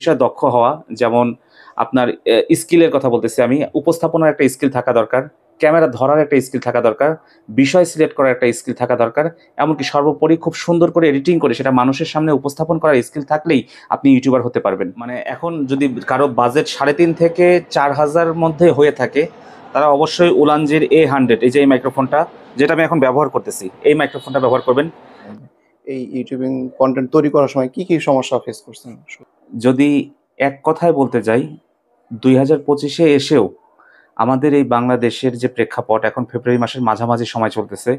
বিষয়ে দক্ষ হওয়া, যেমন আপনার স্কিলের কথা বলতেছি আমি। উপস্থাপনার একটা স্কিল থাকা দরকার, ক্যামেরা ধরার একটা স্কিল থাকা দরকার, বিষয় সিলেক্ট করার একটা স্কিল থাকা দরকার। এমনকি সর্বোপরি খুব সুন্দর করে এডিটিং করে সেটা মানুষের সামনে উপস্থাপন করার স্কিল থাকলেই আপনি ইউটিউবার হতে পারবেন। মানে এখন যদি কারো বাজেট ৩.৫ থেকে ৪,০০০ মধ্যে হয়ে থাকে, তারা অবশ্যই উলানজির A100, এই যে এই মাইক্রোফোনটা যেটা আমি এখন ব্যবহার করতেছি, এই মাইক্রোফোনটা ব্যবহার করবেন। এই ইউটিউবিং কন্টেন্ট তৈরি করার সময় কি কি সমস্যা ফেস করছেন? যদি এক কথায় বলতে যাই, ২০২৫-এ এসেও আমাদের এই বাংলাদেশের যে প্রেক্ষাপট, এখন ফেব্রুয়ারি মাসের মাঝামাঝি সময় চলতেছে,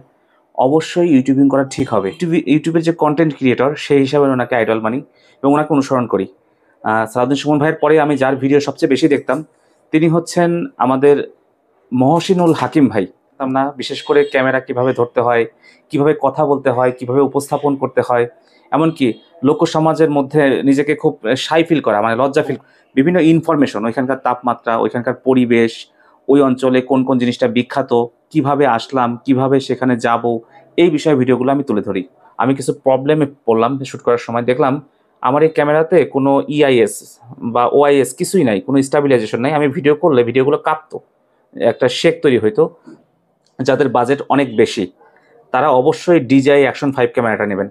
অবশ্যই ইউটিউবিং করা ঠিক হবে। ইউটিউবের যে কন্টেন্ট ক্রিয়েটর, সেই হিসাবে ওনাকে আইডল মানি এবং ওনাকে অনুসরণ করি। সালাউদ্দিন সুমন ভাইয়ের পরে আমি যার ভিডিও সবচেয়ে বেশি দেখতাম, তিনি হচ্ছেন আমাদের মহসিনুল হাকিম ভাই। না, বিশেষ করে ক্যামেরা কিভাবে ধরতে হয়, কিভাবে কথা বলতে হয়, কিভাবে উপস্থাপন করতে হয়, এমনকি লোকসমাজের মধ্যে নিজেকে খুব শাই ফিল করা, মানে লজ্জা ফিল, বিভিন্ন ইনফরমেশন, ওইখানকার তাপমাত্রা, ওইখানকার পরিবেশ, ওই অঞ্চলে কোন কোন জিনিসটা বিখ্যাত, কিভাবে আসলাম, কিভাবে সেখানে যাব, এই বিষয়ে ভিডিওগুলো আমি তুলে ধরি। আমি কিছু প্রবলেমে পড়লাম শ্যুট করার সময়, দেখলাম আমার এই ক্যামেরাতে কোনো ইআইএস বা ওআইএস কিছুই নাই, কোনো স্টাবিলাইজেশন নাই। আমি ভিডিও করলে ভিডিওগুলো কাঁপতো, একটা শেক তৈরি হইতো। যাদের বাজেট অনেক বেশি তারা অবশ্যই DJI Action 5 ক্যামেরাটা নেবেন,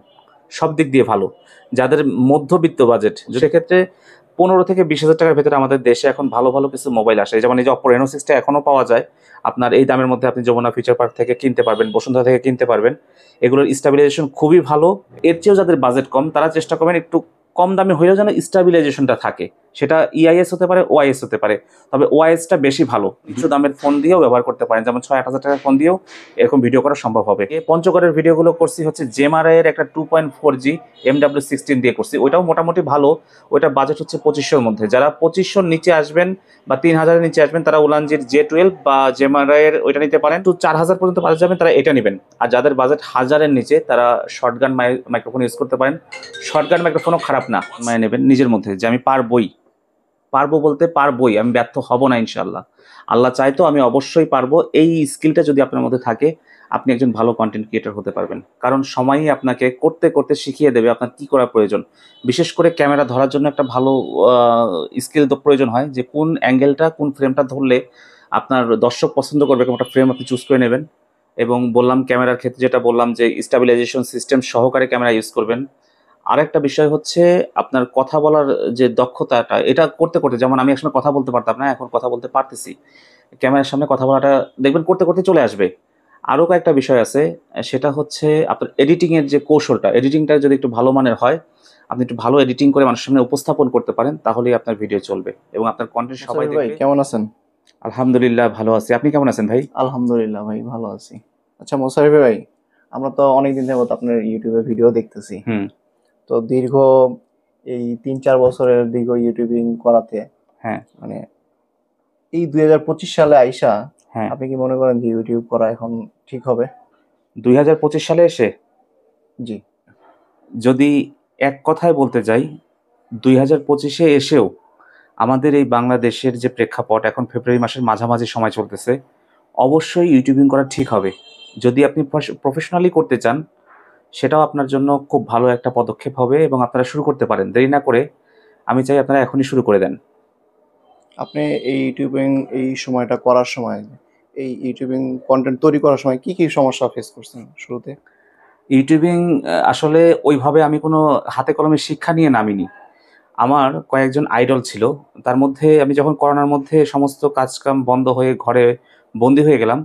সব দিক দিয়ে ভালো। যাদের মধ্যবিত্ত বাজেট, সেক্ষেত্রে 15 থেকে 20,000 টাকার ভেতরে আমাদের দেশে এখন ভালো ভালো কিছু মোবাইল আসে, যেমন এই যে Oppo Reno 6টা এখনও পাওয়া যায় আপনার এই দামের মধ্যে। আপনি যমুনা ফিউচার পার্ক থেকে কিনতে পারবেন, বসুন্ধরা থেকে কিনতে পারবেন। এগুলোর স্টাবিলাইজেশন খুবই ভালো। এর চেয়েও যাদের বাজেট কম তারা চেষ্টা করবেন একটু কম দামে হলেও যেন স্টাবিলাইজেশনটা থাকে, সেটা ইআইএস হতে পারে, ওআইএস হতে পারে, তবে ওআইএসটা বেশি ভালো। কিছু দামের ফোন দিয়েও ব্যবহার করতে পারেন, যেমন 6-8 হাজার টাকার ফোন দিয়েও এরকম ভিডিও করা সম্ভব হবে। পঞ্চগড়ের ভিডিওগুলো করছি হচ্ছে জেমারায়ের একটা 2.4G MW16 দিয়ে করছি, ওইটাও মোটামুটি ভালো। ওইটা বাজেট হচ্ছে 2500-র মধ্যে। যারা 2500-র নিচে আসবেন বা 3000-এর নিচে আসবেন তারা উলানজির J12 বা জেমারায়ের ওইটা নিতে পারেন। তো 4000 পর্যন্ত বাজেট যাবেন তারা এটা নেবেন। আর যাদের বাজেট 1000-এর নিচে তারা শর্টগান মাইক্রোফোন ইউজ করতে পারেন। শর্টগান মাইক্রোফোনও খারাপ না, মানে নেবেন নিজের মধ্যে যে আমি পারবো বলতে পারবোই, আমি ব্যর্থ হব না ইনশাল্লাহ। আল্লাহ চাই তো আমি অবশ্যই পারবো। এই স্কিলটা যদি আপনার মধ্যে থাকে, আপনি একজন ভালো কন্টেন্ট ক্রিয়েটর হতে পারবেন, কারণ সময়ই আপনাকে করতে করতে শিখিয়ে দেবে আপনার কী করা প্রয়োজন। বিশেষ করে ক্যামেরা ধরার জন্য একটা ভালো স্কিল তো প্রয়োজন হয়, যে কোন অ্যাঙ্গেলটা, কোন ফ্রেমটা ধরলে আপনার দর্শক পছন্দ করবে, এরকম একটা ফ্রেম আপনি চুজ করে নেবেন। এবং বললাম ক্যামেরার ক্ষেত্রে যেটা বললাম যে স্টাবিলাইজেশন সিস্টেম সহকারে ক্যামেরা ইউজ করবেন। আরেকটা বিষয় হচ্ছে আপনার কথা বলার যে দক্ষতাটা, এটা করতে করতে, যেমন আমি একসময় কথা বলতে পারতাম না, এখন কথা বলতে পারতেছি। ক্যামেরার সামনে কথা বলাটা দেখবেন করতে করতে চলে আসবে। আরও কয়েকটা বিষয় আছে, সেটা হচ্ছে আপনার এডিটিংয়ের যে কৌশলটা, এডিটিংটা যদি একটু ভালো মানের হয়, আপনি একটু ভালো এডিটিং করে মানুষের সামনে উপস্থাপন করতে পারেন, তাহলেই আপনার ভিডিও চলবে এবং আপনার কন্টেন্ট সবাই ভাই দেখবে। কেমন আছেন? আলহামদুলিল্লাহ ভালো আছি, আপনি কেমন আছেন ভাই? আলহামদুলিল্লাহ ভাই ভালো আছি। আচ্ছা মোশাররফ ভাই, আমরা তো অনেকদিন যাবত আপনার ইউটিউবে ভিডিও দেখতেছি। তো দীর্ঘ এই 3-4 বছরের দীর্ঘ ইউটিউবিং করাতে, হ্যাঁ মানে এই 2025 সালে আইসা হ্যাঁ, আপনি কি মনে করেন যে ইউটিউব করা এখন ঠিক হবে? 2025 সালে এসে জি। যদি এক কথায় বলতে যাই, 2025-এ এসেও আমাদের এই বাংলাদেশের যে প্রেক্ষাপট, এখন ফেব্রুয়ারি মাসের মাঝামাঝি সময় চলতেছে, অবশ্যই ইউটিউবিং করা ঠিক হবে। যদি আপনি প্রফেশনালি করতে চান, সেটাও আপনার জন্য খুব ভালো একটা পদক্ষেপ হবে এবং আপনারা শুরু করতে পারেন দেরি না করে। আমি চাই আপনারা এখনই শুরু করে দেন। আপনি এই ইউটিউবিং এই সময়টা করার সময়, এই ইউটিউবিং কন্টেন্ট তৈরি করার সময় কি কি সমস্যা ফেস করছেন শুরুতে? ইউটিউবিং আসলে ওইভাবে আমি কোনো হাতে কলমে শিক্ষা নিয়ে নামিনি। আমার কয়েকজন আইডল ছিল। তার মধ্যে আমি যখন করোনার মধ্যে সমস্ত কাজকাম বন্ধ হয়ে ঘরে বন্দী হয়ে গেলাম,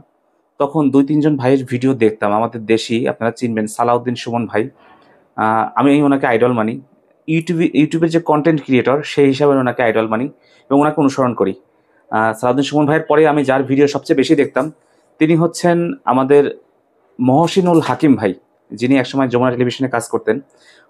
তখন 2-3 জন ভাইয়ের ভিডিও দেখতাম। আমাদের দেশি, আপনারা চিনবেন, সালাউদ্দিন সুমন ভাই। আমি ওনাকে আইডল মানি। ইউটিউবের যে কন্টেন্ট ক্রিয়েটর, সেই হিসাবে ওনাকে আইডল মানি এবং ওনাকে অনুসরণ করি। সালাউদ্দিন সুমন ভাইয়ের পরে আমি যার ভিডিও সবচেয়ে বেশি দেখতাম, তিনি হচ্ছেন আমাদের মহসিনুল হাকিম ভাই, যিনি একসময় যমুনা টেলিভিশনে কাজ করতেন।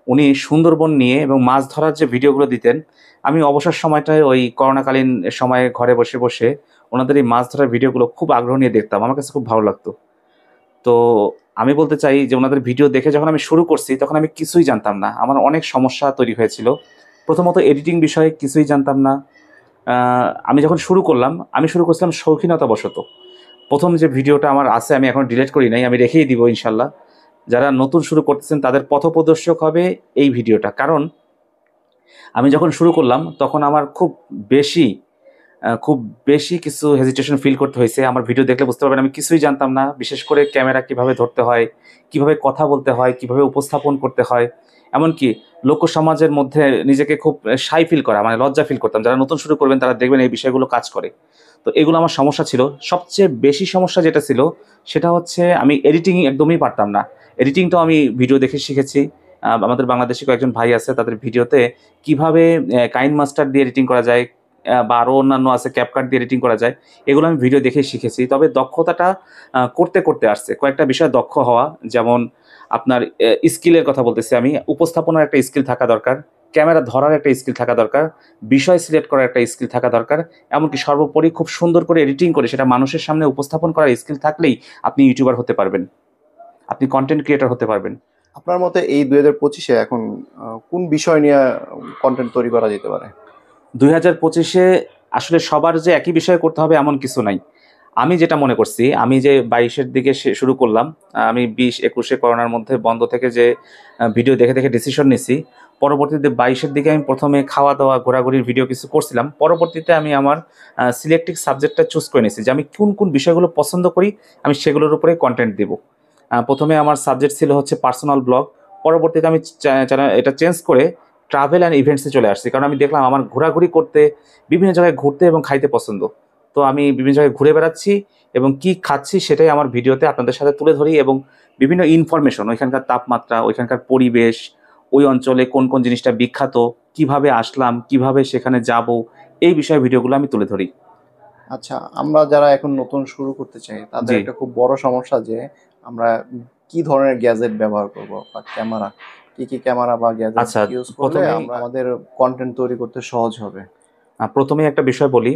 উনি সুন্দরবন নিয়ে এবং মাছ ধরার যে ভিডিওগুলো দিতেন, আমি অবসর সময়টায় ওই করোনাকালীন সময়ে ঘরে বসে বসে ওনাদের এই মাছ ধরার ভিডিওগুলো খুব আগ্রহ নিয়ে দেখতাম। আমার কাছে খুব ভালো লাগতো। তো আমি বলতে চাই যে ওনাদের ভিডিও দেখে যখন আমি শুরু করছি, তখন আমি কিছুই জানতাম না। আমার অনেক সমস্যা তৈরি হয়েছিল। প্রথমত এডিটিং বিষয়ে কিছুই জানতাম না। আমি যখন শুরু করলাম, আমি শুরু করছিলাম শৌখিনতাবশত। প্রথম যে ভিডিওটা আমার আছে, আমি এখন ডিলিট করি নাই, আমি রেখেই দিব ইনশাল্লাহ। যারা নতুন শুরু করতেছেন তাদের পথপ্রদর্শক হবে এই ভিডিওটা। কারণ আমি যখন শুরু করলাম তখন আমার বেশি খুব বেশি কিছু হেজিটেশন ফিল করতে হয়েছে। আমার ভিডিও দেখলে বুঝতে পারবেন আমি কিছুই জানতাম না, বিশেষ করে ক্যামেরা কিভাবে ধরতে হয়, কিভাবে কথা বলতে হয়, কিভাবে উপস্থাপন করতে হয়, এমনকি লোক সমাজের মধ্যে নিজেকে খুব শাই ফিল করা, মানে লজ্জা ফিল করতাম। যারা নতুন শুরু করবেন তারা দেখবেন এই বিষয়গুলো কাজ করে। তো এগুলো আমার সমস্যা ছিল। সবচেয়ে বেশি সমস্যা যেটা ছিল সেটা হচ্ছে আমি এডিটিং একদমই পারতাম না। এডিটিংটাও আমি ভিডিও দেখে শিখেছি। আমাদের বাংলাদেশি কয়েকজন ভাই আছে, তাদের ভিডিওতে কিভাবে কাইন মাস্টার দিয়ে এডিটিং করা যায় বা আরও অন্যান্য আছে, ক্যাপকাট দিয়ে এডিটিং করা যায়, এগুলো আমি ভিডিও দেখে শিখেছি। তবে দক্ষতাটা করতে করতে আসছে। কয়েকটা বিষয়ে দক্ষ হওয়া, যেমন আপনার স্কিলের কথা বলতেছি আমি, উপস্থাপনার একটা স্কিল থাকা দরকার, ক্যামেরা ধরার একটা স্কিল থাকা দরকার, বিষয় সিলেক্ট করার একটা স্কিল থাকা দরকার, এমনকি সর্বোপরি খুব সুন্দর করে এডিটিং করে সেটা মানুষের সামনে উপস্থাপন করার স্কিল থাকলেই আপনি ইউটিউবার হতে পারবেন, আপনি কন্টেন্ট ক্রিয়েটর হতে পারবেন। আপনার মতে এই 2025-এ এখন কোন বিষয় নিয়ে কন্টেন্ট তৈরি করা যেতে পারে? 2025-এ আসলে সবার যে একই বিষয় করতে হবে এমন কিছু নাই। আমি যেটা মনে করছি, আমি যে 22-এর দিকে শুরু করলাম, আমি 20-21-এ করোনার মধ্যে বন্ধ থেকে যে ভিডিও দেখে দেখে ডিসিশন নিছি, পরবর্তীতে 22-এর দিকে আমি প্রথমে খাওয়া দাওয়া ঘোরাঘুরির ভিডিও কিছু করছিলাম। পরবর্তীতে আমি আমার সিলেক্টিভ সাবজেক্টটা চুজ করে নিয়েছি যে আমি কোন কোন বিষয়গুলো পছন্দ করি, আমি সেগুলোর উপরে কন্টেন্ট দেব। প্রথমে আমার সাবজেক্ট ছিল হচ্ছে পার্সোনাল ব্লগ। পরবর্তীতে আমি এটা চেঞ্জ করে ট্রাভেল অ্যান্ড ইভেন্টসে চলে আসছি, কারণ আমি দেখলাম আমার ঘোরাঘুরি করতে, বিভিন্ন জায়গায় ঘুরতে এবং খাইতে পছন্দ। তো আমি বিভিন্ন জায়গায় ঘুরে বেড়াচ্ছি এবং কি খাচ্ছি সেটাই আমার ভিডিওতে আপনাদের সাথে তুলে ধরি, এবং বিভিন্ন ইনফরমেশন, ওইখানকার তাপমাত্রা, ওইখানকার পরিবেশ, ওই অঞ্চলে কোন কোন জিনিসটা বিখ্যাত, কিভাবে আসলাম, কিভাবে সেখানে যাব, এই বিষয়ে ভিডিওগুলো আমি তুলে ধরি। আচ্ছা, আমরা যারা এখন নতুন শুরু করতে চাই তাদের জি। একটা খুব বড় সমস্যা যে আমরা কি ধরনের গ্যাজেট ব্যবহার করব বা ক্যামেরা, কি ক্যামেরা বা গ্যাজেট আচ্ছা, ইউজ করলে প্রথমেই আমরা আমাদের কন্টেন্ট তৈরি করতে সহজ হবে? প্রথমেই একটা বিষয় বলি।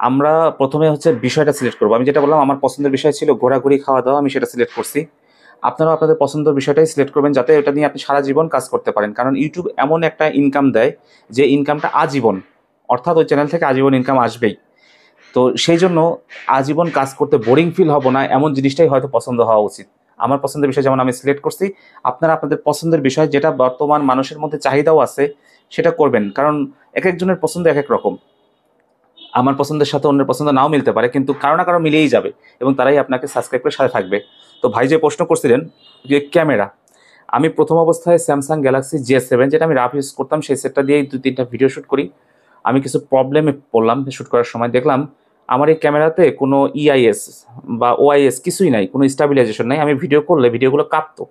আমরা প্রথমে হচ্ছে বিষয়টা সিলেক্ট করবো। আমি যেটা বললাম আমার পছন্দের বিষয় ছিল ঘোরাঘুরি, খাওয়া দাওয়া, আমি সেটা সিলেক্ট করছি। আপনারাও আপনাদের পছন্দের বিষয়টাই সিলেক্ট করবেন, যাতে এটা নিয়ে আপনি সারা জীবন কাজ করতে পারেন। কারণ ইউটিউব এমন একটা ইনকাম দেয় যে ইনকামটা আজীবন, অর্থাৎ ওই চ্যানেল থেকে আজীবন ইনকাম আসবেই। তো সেই জন্য আজীবন কাজ করতে বোরিং ফিল হবো না এমন জিনিসটাই হয়তো পছন্দ হওয়া উচিত। আমার পছন্দের বিষয় যেমন আমি সিলেক্ট করছি, আপনারা আপনাদের পছন্দের বিষয় যেটা বর্তমান মানুষের মধ্যে চাহিদাও আছে সেটা করবেন। কারণ এক একজনের পছন্দ এক এক রকম। আমার পছন্দের সাথে অন্যের পছন্দ নাও মিলতে পারে, কিন্তু কারো না কারো মিলেই যাবে এবং তারাই আপনাকে সাবস্ক্রাইব করে সাথে থাকবে। তো ভাই যে প্রশ্ন করছিলেন যে ক্যামেরা, আমি প্রথম অবস্থায় স্যামসাং গ্যালাক্সি J7, যেটা আমি রাফ ইউজ করতাম, সেই সেটটা দিয়েই 2-3টা ভিডিও শ্যুট করি। আমি কিছু প্রবলেমে পড়লাম শ্যুট করার সময়, দেখলাম আমার এই ক্যামেরাতে কোনো ইআইএস বা ওআইএস কিছুই নাই, কোনো স্টাবিলাইজেশন নাই। আমি ভিডিও করলে ভিডিওগুলো কাঁপতো,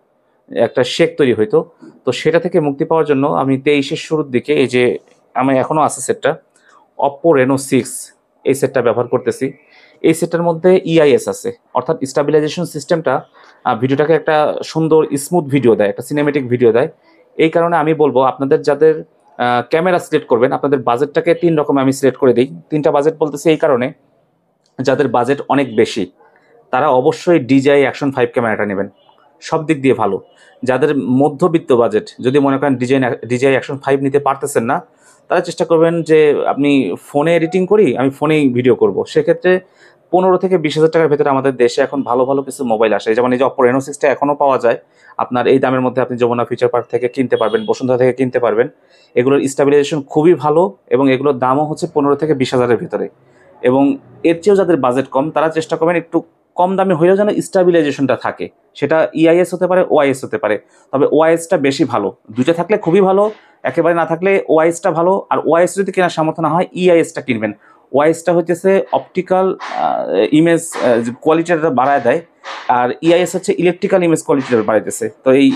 একটা শেক তৈরি হইতো। তো সেটা থেকে মুক্তি পাওয়ার জন্য আমি 23-এর শুরুর দিকে, এই যে আমি এখনও আছে সেটটা, Oppo Reno 6, এই সেটটা ব্যবহার করতেছি। এই সেটটার মধ্যে ইআইএস আছে, অর্থাৎ স্টাবিলাইজেশন সিস্টেমটা ভিডিওটাকে একটা সুন্দর স্মুথ ভিডিও দেয়, একটা সিনেমেটিক ভিডিও দেয়। এই কারণে আমি বলবো আপনাদের যাদের ক্যামেরা সিলেক্ট করবেন, আপনাদের বাজেটটাকে 3 রকম আমি সিলেক্ট করে দিই। 3টা বাজেট বলতেছি এই কারণে, যাদের বাজেট অনেক বেশি তারা অবশ্যই DJI Action 5 ক্যামেরাটা নেবেন, সব দিক দিয়ে ভালো। যাদের মধ্যবিত্ত বাজেট, যদি মনে করেন DJI Action 5 নিতে পারতেছেন না, তারা চেষ্টা করবেন যে আপনি ফোনে এডিটিং করি, আমি ফোনেই ভিডিও করব। সেক্ষেত্রে 15 থেকে 20 হাজার টাকার ভেতরে আমাদের দেশে এখন ভালো ভালো কিছু মোবাইল আসে, যেমন এই যে Oppo Reno 6টা এখনও পাওয়া যায়। আপনার এই দামের মধ্যে আপনি যমুনা ফিউচার পার্ক থেকে কিনতে পারবেন, বসুন্ধরা থেকে কিনতে পারবেন। এগুলোর স্টাবিলাইজেশন খুবই ভালো এবং এগুলোর দামও হচ্ছে 15 থেকে 20 হাজারের ভিতরে। এবং এর চেয়েও যাদের বাজেট কম তারা চেষ্টা করবেন একটু কম দামে হলেও যেন স্টাবিলাইজেশনটা থাকে। সেটা ইআইএস হতে পারে, ওআইএস হতে পারে, তবে ওআইএসটা বেশি ভালো। দুইটা থাকলে খুবই ভালো, একেবারে না থাকলে ওআইএসটা ভালো। আর ওআইএস যদি কেনার সামর্থ্য না হয়, ইআইএসটা কিনবেন। ওআইএসটা হচ্ছে অপটিক্যাল ইমেজ কোয়ালিটিটা বাড়ায় দেয়, আর ইআইএস হচ্ছে ইলেকট্রিক্যাল ইমেজ কোয়ালিটিটা বাড়াইতেছে। তো এই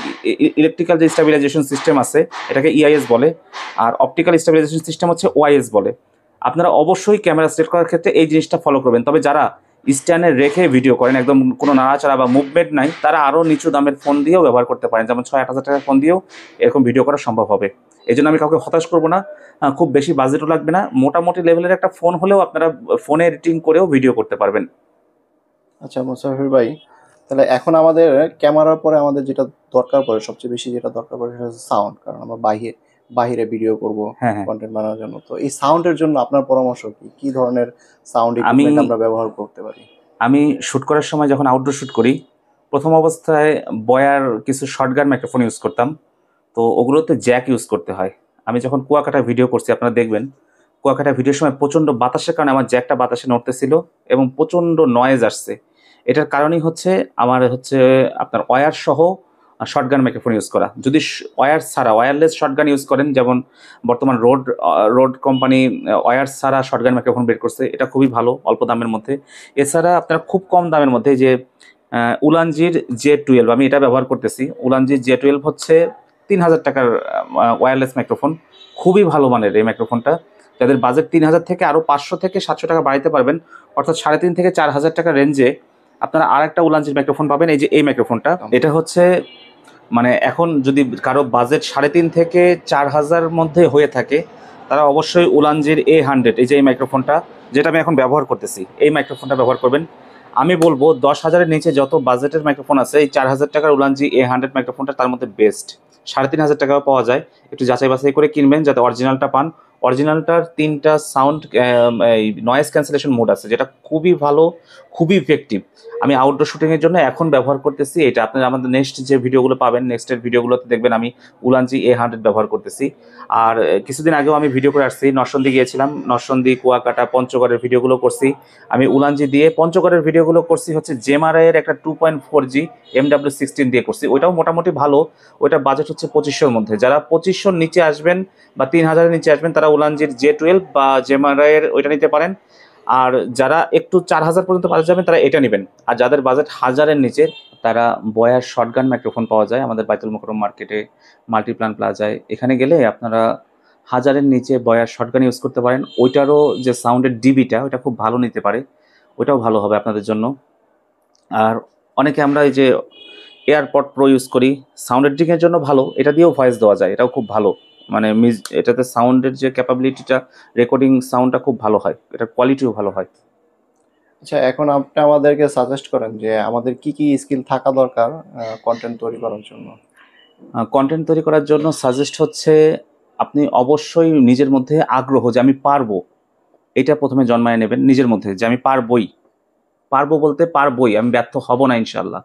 ইলেকট্রিক্যাল যে স্টাবিলাইজেশন সিস্টেম আছে এটাকে ইআইএস বলে, আর অপটিক্যাল স্টাবিলাইজেশন সিস্টেম হচ্ছে ওআইএস বলে। আপনারা অবশ্যই ক্যামেরা সেট করার ক্ষেত্রে এই জিনিসটা ফলো করবেন। তবে যারা স্ট্যান্ডে রেখে ভিডিও করেন, একদম কোনো নাড়াচাড়া বা মুভমেন্ট নাই, তারা আরও নিচু দামের ফোন দিয়েও ব্যবহার করতে পারেন, যেমন 6-8 হাজার টাকার ফোন দিয়েও এরকম ভিডিও করা সম্ভব হবে। এই জন্য আমি কাউকে হতাশ করবো না। খুব বেশি বাজেটও লাগবে না, মোটামুটি লেভেলের একটা ফোন হলেও আপনারা ফোনে এডিটিং করেও ভিডিও করতে পারবেন। আচ্ছা মোসাফির ভাই, তাহলে এখন আমাদের ক্যামেরার পরে আমাদের যেটা দরকার পড়ে, সবচেয়ে বেশি যেটা দরকার পড়ে সেটা হচ্ছে সাউন্ড। কারণ আমরা বাহিরে ভিডিও করব হ্যাঁ, হ্যাঁ। কন্টেন্ট বানানোর জন্য। তো এই সাউন্ডের জন্য আপনার পরামর্শ কি? কি ধরনের সাউন্ড আমি ইকুইপমেন্ট আমরা ব্যবহার করতে পারি? আমি শ্যুট করার সময় যখন আউটডোর শ্যুট করি, প্রথম অবস্থায় বয়ার কিছু শর্টগান মাইক্রোফোন ইউজ করতাম। তো ওগুলোতে জ্যাক ইউজ করতে হয়। আমি যখন কুয়াকাটা ভিডিও করছি আপনারা দেখবেন, কুয়াকাটা ভিডিওর সময় প্রচণ্ড বাতাসের কারণে আমার জ্যাকটা বাতাসে নড়তেছিল এবং প্রচণ্ড নয়েজ আসছে। এটার কারণই হচ্ছে আমার হচ্ছে আপনার ওয়্যার সহ শর্টগান মাইক্রোফোন ইউজ করা। যদি ওয়্যার ছাড়া ওয়্যারলেস শর্টগান ইউজ করেন, যেমন বর্তমান রোড কোম্পানি ওয়্যার ছাড়া শর্টগান মাইক্রোফোন বের করছে, এটা খুবই ভালো অল্প দামের মধ্যে। এছাড়া আপনার খুব কম দামের মধ্যে যে উলানজির J12, আমি এটা ব্যবহার করতেছি। উলানজির J12 হচ্ছে 3000 টাকার ওয়্যারলেস মাইক্রোফোন, খুবই ভালো মানের এই মাইক্রোফোনটা। যাদের বাজেট 3000 থেকে আরও 500 থেকে 700 টাকা বাড়াইতে পারবেন, অর্থাৎ 3.5 থেকে 4000 টাকা রেঞ্জে আপনারা আর একটা উলানজির মাইক্রোফোন পাবেন। এই যে এই মাইক্রোফোনটা, এটা হচ্ছে মানে এখন যদি কারো বাজেট 3.5 থেকে 4000 মধ্যে হয়ে থাকে, তারা অবশ্যই উলানজির A100, এই যে এই মাইক্রোফোনটা যেটা আমি এখন ব্যবহার করতেছি, এই মাইক্রোফোনটা ব্যবহার করবেন। আমি বলবো 10,000-এর নিচে যত বাজেটের মাইক্রোফোন আছে, এই 4000 টাকার উলানজি A100 মাইক্রোফোনটা তার মধ্যে বেস্ট। 3,500 টাকাও পাওয়া যায়। একটু যাচাই বাছাই করে কিনবেন যাতে অরিজিনালটা পান। অরিজিনালটার 3টা সাউন্ড এই নয়েজ ক্যান্সেলেশন মোড আছে, যেটা খুবই ভালো, খুবই ইফেক্টিভ। আমি আউটডোর শুটিংয়ের জন্য এখন ব্যবহার করতেছি এটা। আপনারা আমাদের নেক্সট যে ভিডিওগুলো পাবেন, নেক্সটের ভিডিওগুলোতে দেখবেন আমি উলানজি A100 ব্যবহার করতেছি। আর কিছুদিন আগেও আমি ভিডিও করে আসছি, নরসিংদী গিয়েছিলাম, নরসিংদী, কুয়াকাটা, পঞ্চগড়ের ভিডিওগুলো করছি আমি উলানজি দিয়ে। পঞ্চগড়ের ভিডিওগুলো করছি হচ্ছে জেমারায়ের একটা 2.4G MW16 দিয়ে করছি, ওইটাও মোটামুটি ভালো। ওইটা বাজেট হচ্ছে 2500-এর মধ্যে। যারা 2500-র নিচে আসবেন বা 3000-এর নিচে আসবেন, তারা উলানজির J12 বা জেমারায়ের ওইটা নিতে পারেন। আর যারা একটু 4000 পর্যন্ত বাজেট যাবেন, তারা এটা নেবেন। আর যাদের বাজেট 1000-এর নিচে, তারা বয়ার শর্টগান মাইক্রোফোন পাওয়া যায় আমাদের বাইতুল মোকাররম মার্কেটে, মাল্টিপ্ল্যান প্লাজায়। এখানে গেলে আপনারা 1000-এর নিচে বয়ার শর্টগান ইউজ করতে পারেন। ওইটারও যে সাউন্ডের ডিবিটা, ওইটা খুব ভালো নিতে পারে, ওইটাও ভালো হবে আপনাদের জন্য। আর অনেকে আমরা এই যে এয়ারপড প্রো ইউজ করি, সাউন্ড এডিটিংয়ের জন্য ভালো, এটা দিয়েও ভয়েস দেওয়া যায়, এটাও খুব ভালো। মানে এটাতে সাউন্ডের যে ক্যাপাবিলিটিটা, রেকর্ডিং সাউন্ডটা খুব ভালো হয়, এটার কোয়ালিটিও ভালো হয়। আচ্ছা, এখন আপনি আমাদেরকে সাজেস্ট করেন যে আমাদের কি কি স্কিল থাকা দরকার কন্টেন্ট তৈরি করার জন্য। কন্টেন্ট তৈরি করার জন্য সাজেস্ট হচ্ছে আপনি অবশ্যই নিজের মধ্যে আগ্রহ যে আমি পারবো, এটা প্রথমে জন্মায় নেবেন নিজের মধ্যে, যে আমি পারবই। পারবো বলতে পারবই, আমি ব্যর্থ হব না ইনশাল্লাহ।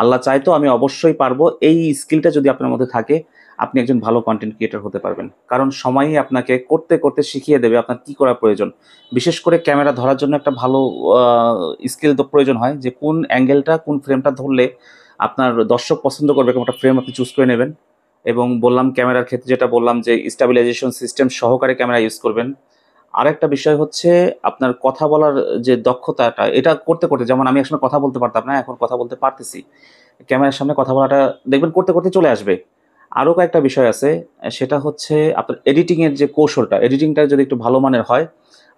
আল্লাহ চাই তো আমি অবশ্যই পারবো। এই স্কিলটা যদি আপনার মধ্যে থাকে, আপনি একজন ভালো কন্টেন্ট ক্রিয়েটর হতে পারবেন। কারণ সময়ই আপনাকে করতে করতে শিখিয়ে দেবে আপনার কী করা প্রয়োজন। বিশেষ করে ক্যামেরা ধরার জন্য একটা ভালো স্কিল তো প্রয়োজন হয়, যে কোন অ্যাঙ্গেলটা, কোন ফ্রেমটা ধরলে আপনার দর্শক পছন্দ করবে, এরকম একটা ফ্রেম আপনি চুজ করে নেবেন। এবং বললাম ক্যামেরার ক্ষেত্রে যেটা বললাম, যে স্টাবিলাইজেশন সিস্টেম সহকারে ক্যামেরা ইউজ করবেন। আরেকটা বিষয় হচ্ছে আপনার কথা বলার যে দক্ষতাটা, এটা করতে করতে, যেমন আমি একসময় কথা বলতে পারতাম না, এখন কথা বলতে পারতেছি। ক্যামেরার সামনে কথা বলাটা দেখবেন করতে করতে চলে আসবে। আরও কয়েকটা বিষয় আছে, সেটা হচ্ছে আপনার এডিটিংয়ের যে কৌশলটা, এডিটিংটা যদি একটু ভালো মানের হয়,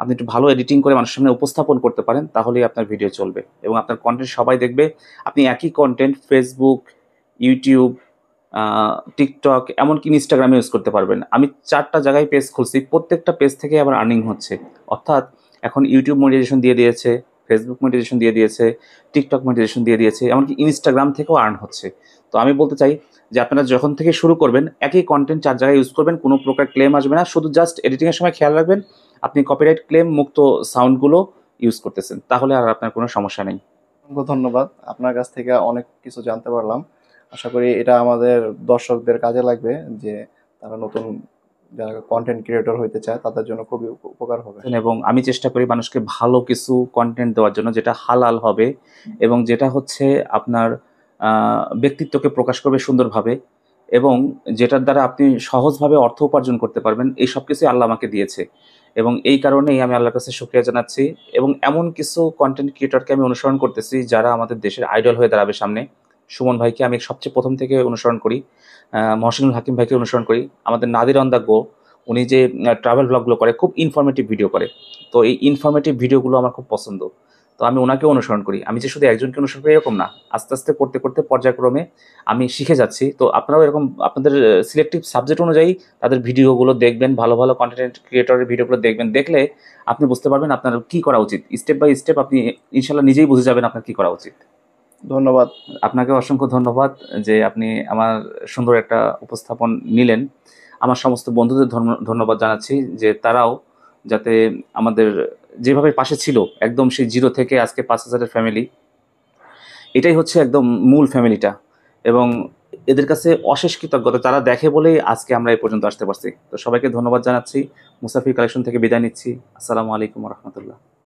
আপনি একটু ভালো এডিটিং করে মানুষের সামনে উপস্থাপন করতে পারেন, তাহলেই আপনার ভিডিও চলবে এবং আপনার কন্টেন্ট সবাই দেখবে। আপনি একই কন্টেন্ট ফেসবুক, ইউটিউব, টিকটক, এমনকি ইনস্টাগ্রামে ইউজ করতে পারবেন। আমি 4টা জায়গায় পেজ খুলছি, প্রত্যেকটা পেজ থেকে আবার আর্নিং হচ্ছে। অর্থাৎ এখন ইউটিউব মনিটাইজেশন দিয়ে দিয়েছে, ফেসবুক মনিটাইজেশন দিয়ে দিয়েছে, টিকটক মনিটাইজেশন দিয়ে দিয়েছে, এমনকি ইনস্টাগ্রাম থেকেও আর্ন হচ্ছে। তো আমি বলতে চাই যে আপনারা যখন থেকে শুরু করবেন, একই কন্টেন্ট 4 জায়গায় ইউজ করবেন, কোনো প্রকার ক্লেম আসবে না। শুধু জাস্ট এডিটিংয়ের সময় খেয়াল রাখবেন আপনি কপিরাইট ক্লেম মুক্ত সাউন্ডগুলো ইউজ করতেছেন, তাহলে আর আপনার কোনো সমস্যা নেই। অসংখ্য ধন্যবাদ, আপনার কাছ থেকে অনেক কিছু জানতে পারলাম। আশা করি এটা আমাদের দর্শকদের কাজে লাগবে, যে তারা নতুন যারা কন্টেন্ট ক্রিয়েটর হইতে চায় তাদের জন্য খুবই উপকার হবে। এবং আমি চেষ্টা করি মানুষকে ভালো কিছু কন্টেন্ট দেওয়ার জন্য, যেটা হালাল হবে এবং যেটা হচ্ছে আপনার ব্যক্তিত্বকে প্রকাশ করবে সুন্দরভাবে, এবং যেটার দ্বারা আপনি সহজভাবে অর্থ উপার্জন করতে পারবেন। এই সব কিছুই আল্লাহ আমাকে দিয়েছে এবং এই কারণেই আমি আল্লাহর কাছে শুকরিয়া জানাচ্ছি। এবং এমন কিছু কন্টেন্ট ক্রিয়েটরকে আমি অনুসরণ করতেছি যারা আমাদের দেশের আইডল হয়ে দাঁড়াবে সামনে। সুমন ভাইকে আমি সবচেয়ে প্রথম থেকে অনুসরণ করি, মহসিনুল হাকিম ভাইকে অনুসরণ করি, আমাদের নাদির অন দ্য গো, উনি যে ট্রাভেল ব্লগগুলো করে, খুব ইনফরমেটিভ ভিডিও করে। তো এই ইনফরমেটিভ ভিডিওগুলো আমার খুব পছন্দ, তো আমি ওনাকেও অনুসরণ করি। আমি যে শুধু একজনকে অনুসরণ করি এরকম না, আস্তে আস্তে করতে করতে পর্যায়ক্রমে আমি শিখে যাচ্ছি। তো আপনারাও এরকম আপনাদের সিলেক্টিভ সাবজেক্ট অনুযায়ী তাদের ভিডিওগুলো দেখবেন, ভালো ভালো কন্টেন্ট ক্রিয়েটরের ভিডিওগুলো দেখবেন, দেখলে আপনি বুঝতে পারবেন আপনার কী করা উচিত। স্টেপ বাই স্টেপ আপনি ইনশাল্লাহ নিজেই বুঝে যাবেন আপনার কী করা উচিত। ধন্যবাদ। আপনাকে অসংখ্য ধন্যবাদ যে আপনি আমার সুন্দর একটা উপস্থাপন নিলেন। আমার সমস্ত বন্ধুদের ধন্যবাদ জানাচ্ছি, যে তারাও যাতে আমাদের যেভাবে পাশে ছিল, একদম সেই 0 থেকে আজকে 5000-এর ফ্যামিলি, এটাই হচ্ছে একদম মূল ফ্যামিলিটা। এবং এদের কাছে অশেষ কৃতজ্ঞতা, যারা দেখে বলেই আজকে আমরা এই পর্যন্ত আসতে পারছি। তো সবাইকে ধন্যবাদ জানাচ্ছি। মুসাফির কালেকশন থেকে বিদায় নিচ্ছি। আসসালামু আলাইকুম রহমতুল্লাহ।